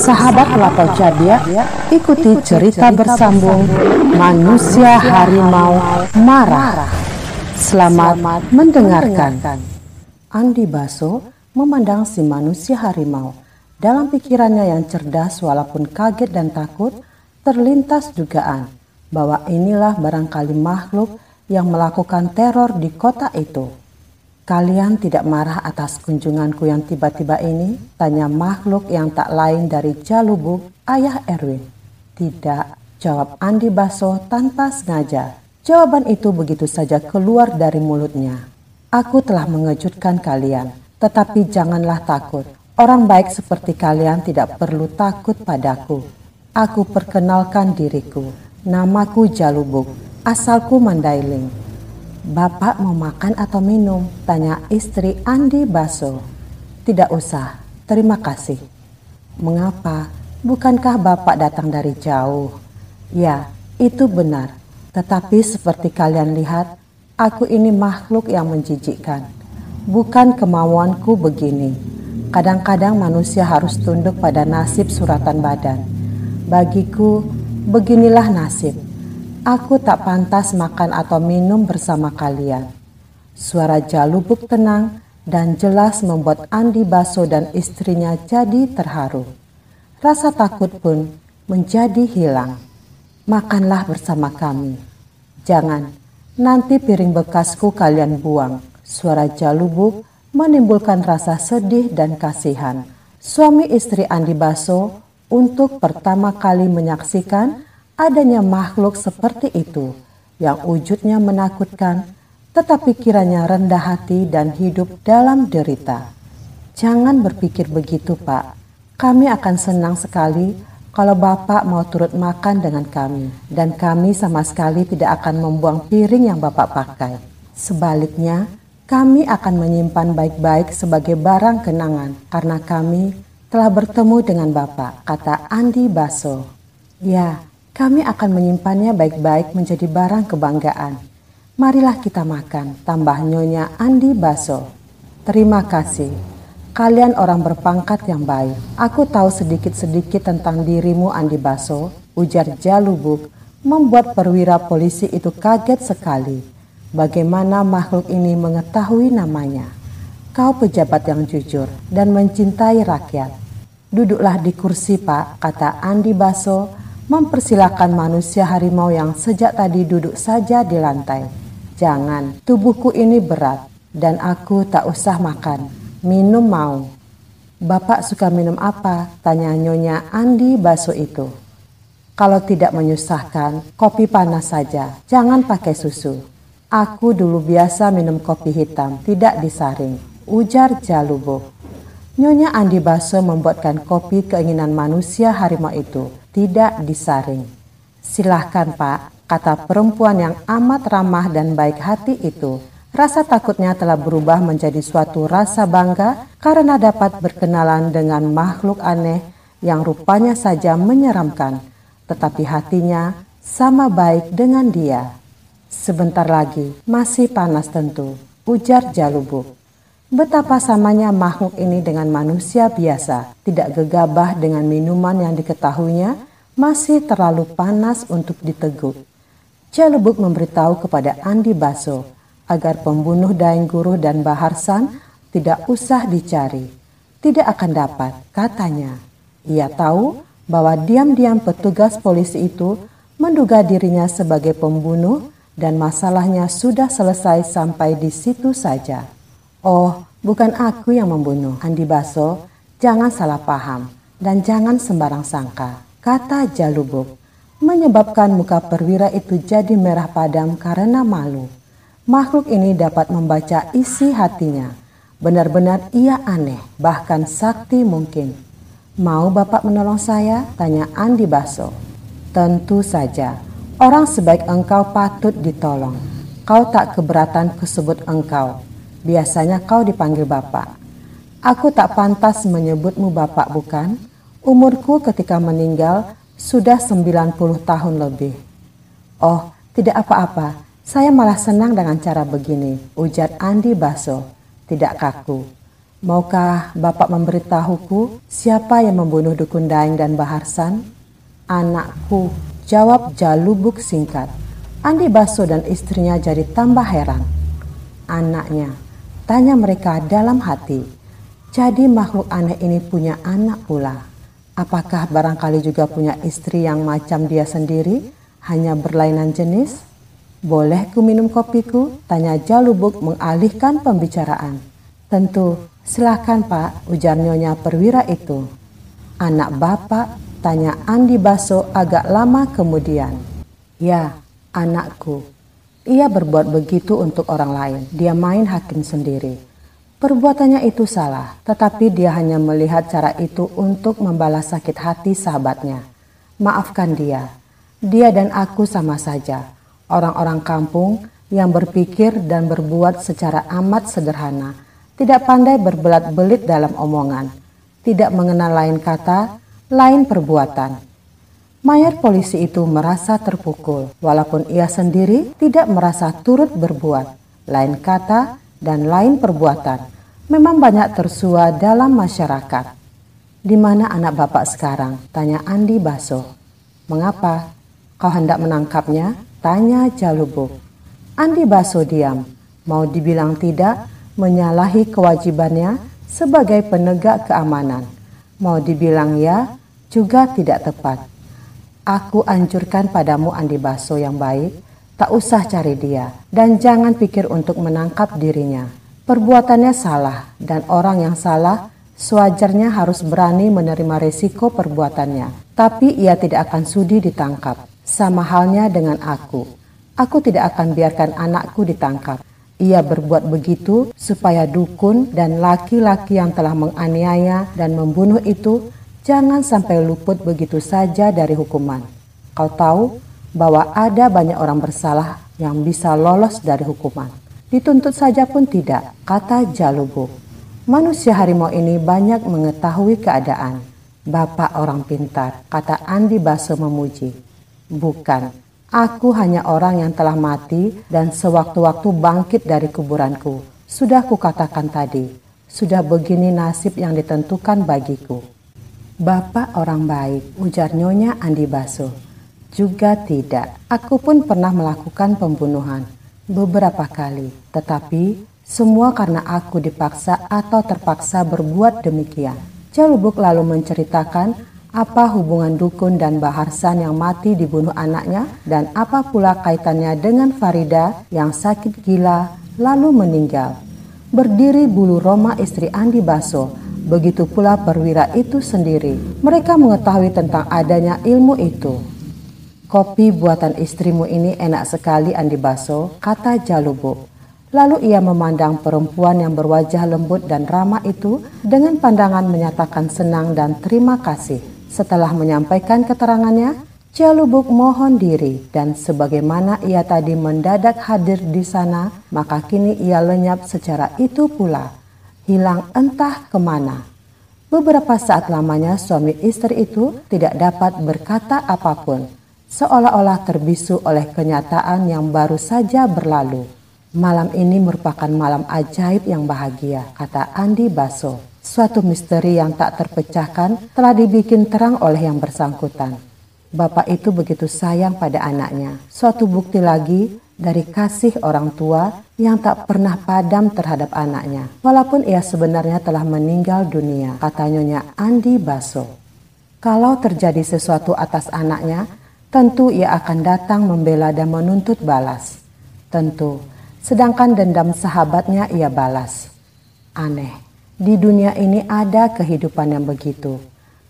Sahabat Lapor Cabiak, ikuti cerita bersambung Manusia Harimau Marah. Selamat mendengarkan. Andi Baso memandang si manusia harimau. Dalam pikirannya yang cerdas walaupun kaget dan takut, terlintas dugaan bahwa inilah barangkali makhluk yang melakukan teror di kota itu. "Kalian tidak marah atas kunjunganku yang tiba-tiba ini?" tanya makhluk yang tak lain dari Jalubuk, ayah Erwin. "Tidak," jawab Andi Baso tanpa sengaja. Jawaban itu begitu saja keluar dari mulutnya. "Aku telah mengejutkan kalian, tetapi janganlah takut. Orang baik seperti kalian tidak perlu takut padaku. Aku perkenalkan diriku. Namaku Jalubuk, asalku Mandailing." "Bapak mau makan atau minum?" tanya istri Andi Baso. "Tidak usah, terima kasih." "Mengapa? Bukankah Bapak datang dari jauh?" "Ya, itu benar. Tetapi seperti kalian lihat, aku ini makhluk yang menjijikkan. Bukan kemauanku begini. Kadang-kadang manusia harus tunduk pada nasib suratan badan. Bagiku, beginilah nasib. Aku tak pantas makan atau minum bersama kalian." Suara Jalubuk tenang dan jelas membuat Andi Baso dan istrinya jadi terharu. Rasa takut pun menjadi hilang. "Makanlah bersama kami." "Jangan, nanti piring bekasku kalian buang." Suara Jalubuk menimbulkan rasa sedih dan kasihan. Suami istri Andi Baso untuk pertama kali menyaksikan adanya makhluk seperti itu yang wujudnya menakutkan, tetapi kiranya rendah hati dan hidup dalam derita. "Jangan berpikir begitu, Pak. Kami akan senang sekali kalau Bapak mau turut makan dengan kami, dan kami sama sekali tidak akan membuang piring yang Bapak pakai. Sebaliknya, kami akan menyimpan baik-baik sebagai barang kenangan karena kami telah bertemu dengan Bapak," kata Andi Baso. "Ya, kami akan menyimpannya baik-baik menjadi barang kebanggaan. Marilah kita makan," tambah Nyonya Andi Baso. "Terima kasih. Kalian orang berpangkat yang baik. Aku tahu sedikit-sedikit tentang dirimu, Andi Baso," ujar Jalubuk, membuat perwira polisi itu kaget sekali. Bagaimana makhluk ini mengetahui namanya? "Kau pejabat yang jujur dan mencintai rakyat. Duduklah di kursi, Pak," kata Andi Baso, mempersilahkan manusia harimau yang sejak tadi duduk saja di lantai. "Jangan, tubuhku ini berat dan aku tak usah makan. Minum mau." "Bapak suka minum apa?" tanya Nyonya Andi Baso itu. "Kalau tidak menyusahkan, kopi panas saja, jangan pakai susu." "Aku dulu biasa minum kopi hitam, tidak disaring," ujar Jalubuk. Nyonya Andi Baso membuatkan kopi keinginan manusia harimau itu, tidak disaring. "Silahkan, Pak," kata perempuan yang amat ramah dan baik hati itu. Rasa takutnya telah berubah menjadi suatu rasa bangga karena dapat berkenalan dengan makhluk aneh yang rupanya saja menyeramkan, tetapi hatinya sama baik dengan dia. "Sebentar lagi, masih panas tentu," ujar Jalubuk. Betapa samanya makhluk ini dengan manusia biasa, tidak gegabah dengan minuman yang diketahuinya masih terlalu panas untuk diteguk. Jalubuk memberitahu kepada Andi Baso agar pembunuh Daeng Guru dan Baharsan tidak usah dicari. Tidak akan dapat, katanya. Ia tahu bahwa diam-diam petugas polisi itu menduga dirinya sebagai pembunuh dan masalahnya sudah selesai sampai di situ saja. "Oh, bukan aku yang membunuh, Andi Baso. Jangan salah paham dan jangan sembarang sangka," kata Jalubuk, menyebabkan muka perwira itu jadi merah padam karena malu. Makhluk ini dapat membaca isi hatinya. Benar-benar ia aneh, bahkan sakti mungkin. "Mau Bapak menolong saya?" tanya Andi Baso. "Tentu saja. Orang sebaik engkau patut ditolong. Kau tak keberatan kusebut engkau. Biasanya kau dipanggil Bapak. Aku tak pantas menyebutmu Bapak, bukan? Umurku ketika meninggal sudah 90 tahun lebih." "Oh, tidak apa-apa. Saya malah senang dengan cara begini," ujar Andi Baso. Tidak kaku. Maukah Bapak memberitahuku siapa yang membunuh Dukun Daeng dan Baharsan? Anakku, jawab Jalubuk singkat. Andi Baso dan istrinya jadi tambah heran. Anaknya, tanya mereka dalam hati. Jadi makhluk aneh ini punya anak pula. Apakah barangkali juga punya istri yang macam dia sendiri, hanya berlainan jenis? Boleh ku minum kopiku? Tanya Jalubuk mengalihkan pembicaraan. Tentu, silahkan Pak, ujar Nyonya Perwira itu. Anak Bapak? Tanya Andi Baso agak lama kemudian. Ya, anakku. Ia berbuat begitu untuk orang lain. Dia main hakim sendiri. Perbuatannya itu salah, tetapi dia hanya melihat cara itu untuk membalas sakit hati sahabatnya. Maafkan dia. Dia dan aku sama saja. Orang-orang kampung yang berpikir dan berbuat secara amat sederhana. Tidak pandai berbelat-belit dalam omongan. Tidak mengenal lain kata, lain perbuatan. Mayor polisi itu merasa terpukul, walaupun ia sendiri tidak merasa turut berbuat. Lain kata dan lain perbuatan memang banyak tersua dalam masyarakat. Di mana anak Bapak sekarang? Tanya Andi Baso. Mengapa? Kau hendak menangkapnya? Tanya Jalubuk. Andi Baso diam. Mau dibilang tidak, menyalahi kewajibannya sebagai penegak keamanan. Mau dibilang ya, juga tidak tepat. Aku anjurkan padamu Andi Baso yang baik, tak usah cari dia dan jangan pikir untuk menangkap dirinya. Perbuatannya salah dan orang yang salah sewajarnya harus berani menerima resiko perbuatannya. Tapi ia tidak akan sudi ditangkap. Sama halnya dengan aku. Aku tidak akan biarkan anakku ditangkap. Ia berbuat begitu supaya dukun dan laki-laki yang telah menganiaya dan membunuh itu jangan sampai luput begitu saja dari hukuman. Kau tahu bahwa ada banyak orang bersalah yang bisa lolos dari hukuman. Dituntut saja pun tidak, kata Jalubuk. Manusia harimau ini banyak mengetahui keadaan. Bapak orang pintar, kata Andi Baso memuji. Bukan, aku hanya orang yang telah mati dan sewaktu-waktu bangkit dari kuburanku. Sudah kukatakan tadi, sudah begini nasib yang ditentukan bagiku. Bapak orang baik, ujar Nyonya Andi Baso. Juga tidak, aku pun pernah melakukan pembunuhan beberapa kali, tetapi semua karena aku dipaksa atau terpaksa berbuat demikian. Jalubuk lalu menceritakan apa hubungan Dukun dan Baharsan yang mati dibunuh anaknya dan apa pula kaitannya dengan Farida yang sakit gila lalu meninggal. Berdiri bulu roma istri Andi Baso. Begitu pula perwira itu sendiri. Mereka mengetahui tentang adanya ilmu itu. Kopi buatan istrimu ini enak sekali Andi Baso, kata Jalubuk. Lalu ia memandang perempuan yang berwajah lembut dan ramah itu dengan pandangan menyatakan senang dan terima kasih. Setelah menyampaikan keterangannya, Jalubuk mohon diri dan sebagaimana ia tadi mendadak hadir di sana, maka kini ia lenyap secara itu pula. Hilang entah kemana. Beberapa saat lamanya suami istri itu tidak dapat berkata apapun, seolah-olah terbisu oleh kenyataan yang baru saja berlalu. Malam ini merupakan malam ajaib yang bahagia, kata Andi Baso. Suatu misteri yang tak terpecahkan telah dibikin terang oleh yang bersangkutan. Bapak itu begitu sayang pada anaknya. Suatu bukti lagi dari kasih orang tua yang tak pernah padam terhadap anaknya. Walaupun ia sebenarnya telah meninggal dunia, kata Nyonya Andi Baso. Kalau terjadi sesuatu atas anaknya, tentu ia akan datang membela dan menuntut balas. Tentu, sedangkan dendam sahabatnya ia balas. Aneh, di dunia ini ada kehidupan yang begitu.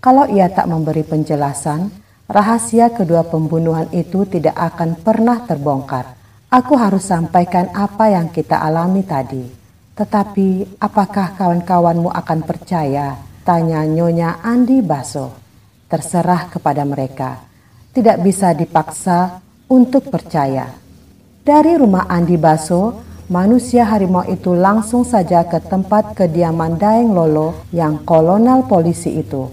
Kalau ia tak memberi penjelasan, rahasia kedua pembunuhan itu tidak akan pernah terbongkar. Aku harus sampaikan apa yang kita alami tadi. Tetapi apakah kawan-kawanmu akan percaya? Tanya Nyonya Andi Baso. Terserah kepada mereka. Tidak bisa dipaksa untuk percaya. Dari rumah Andi Baso, manusia harimau itu langsung saja ke tempat kediaman Daeng Lolo yang kolonel polisi itu.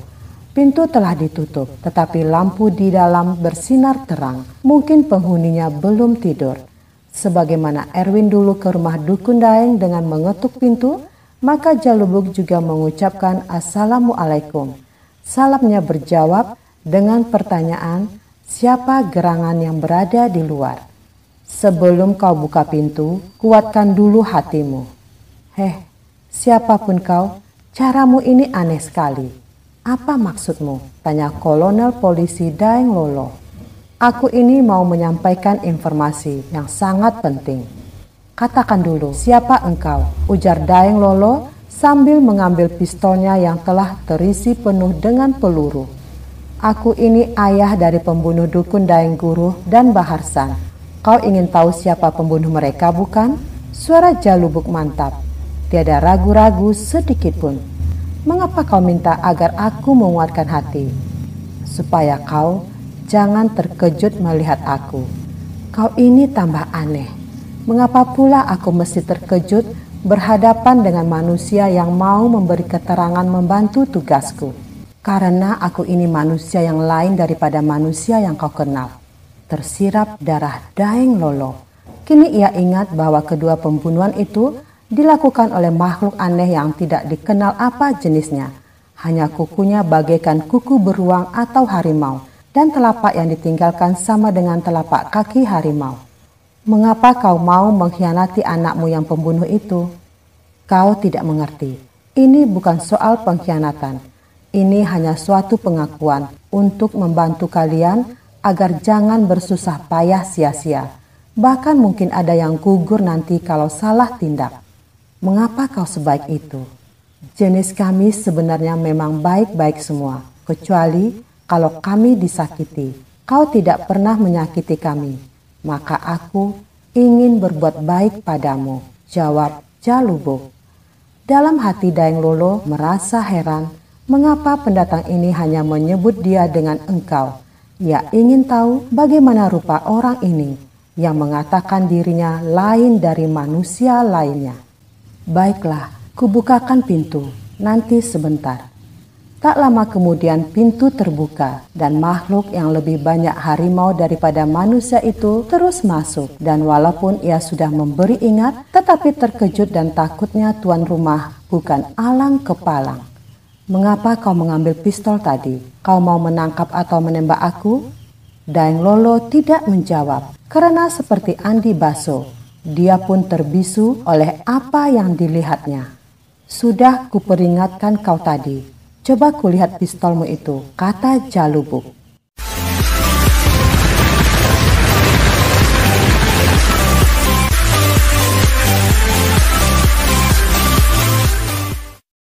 Pintu telah ditutup, tetapi lampu di dalam bersinar terang. Mungkin penghuninya belum tidur. Sebagaimana Erwin dulu ke rumah Dukun Daeng dengan mengetuk pintu, Maka Jalubuk juga mengucapkan Assalamualaikum. Salamnya berjawab dengan pertanyaan, siapa gerangan yang berada di luar? Sebelum kau buka pintu, kuatkan dulu hatimu. Heh, siapapun kau, caramu ini aneh sekali. Apa maksudmu? Tanya Kolonel Polisi Daeng Lolo. Aku ini mau menyampaikan informasi yang sangat penting. Katakan dulu, siapa engkau? Ujar Daeng Lolo sambil mengambil pistolnya yang telah terisi penuh dengan peluru. Aku ini ayah dari pembunuh dukun Daeng Guruh dan Baharsan. Kau ingin tahu siapa pembunuh mereka, bukan? Suara Jalubuk mantap. Tiada ragu-ragu sedikit pun. Mengapa kau minta agar aku menguatkan hati? Supaya kau jangan terkejut melihat aku. Kau ini tambah aneh. Mengapa pula aku mesti terkejut berhadapan dengan manusia yang mau memberi keterangan membantu tugasku? Karena aku ini manusia yang lain daripada manusia yang kau kenal. Tersirap darah Daeng Lolo. Kini ia ingat bahwa kedua pembunuhan itu dilakukan oleh makhluk aneh yang tidak dikenal apa jenisnya. Hanya kukunya bagaikan kuku beruang atau harimau, dan telapak yang ditinggalkan sama dengan telapak kaki harimau. Mengapa kau mau mengkhianati anakmu yang pembunuh itu? Kau tidak mengerti. Ini bukan soal pengkhianatan. Ini hanya suatu pengakuan untuk membantu kalian agar jangan bersusah payah sia-sia. Bahkan mungkin ada yang gugur nanti kalau salah tindak. Mengapa kau sebaik itu? Jenis kami sebenarnya memang baik-baik semua, kecuali kalau kami disakiti. Kau tidak pernah menyakiti kami, maka aku ingin berbuat baik padamu, jawab Jalubuk. Dalam hati Daeng Lolo merasa heran, mengapa pendatang ini hanya menyebut dia dengan engkau. Ia ingin tahu bagaimana rupa orang ini yang mengatakan dirinya lain dari manusia lainnya. Baiklah, kubukakan pintu, nanti sebentar. Tak lama kemudian pintu terbuka dan makhluk yang lebih banyak harimau daripada manusia itu terus masuk. Dan walaupun ia sudah memberi ingat, tetapi terkejut dan takutnya tuan rumah bukan alang kepalang. Mengapa kau mengambil pistol tadi? Kau mau menangkap atau menembak aku? Daeng Lolo tidak menjawab, karena seperti Andi Baso, dia pun terbisu oleh apa yang dilihatnya. Sudah kuperingatkan kau tadi, coba kulihat pistolmu itu, kata Jalubuk.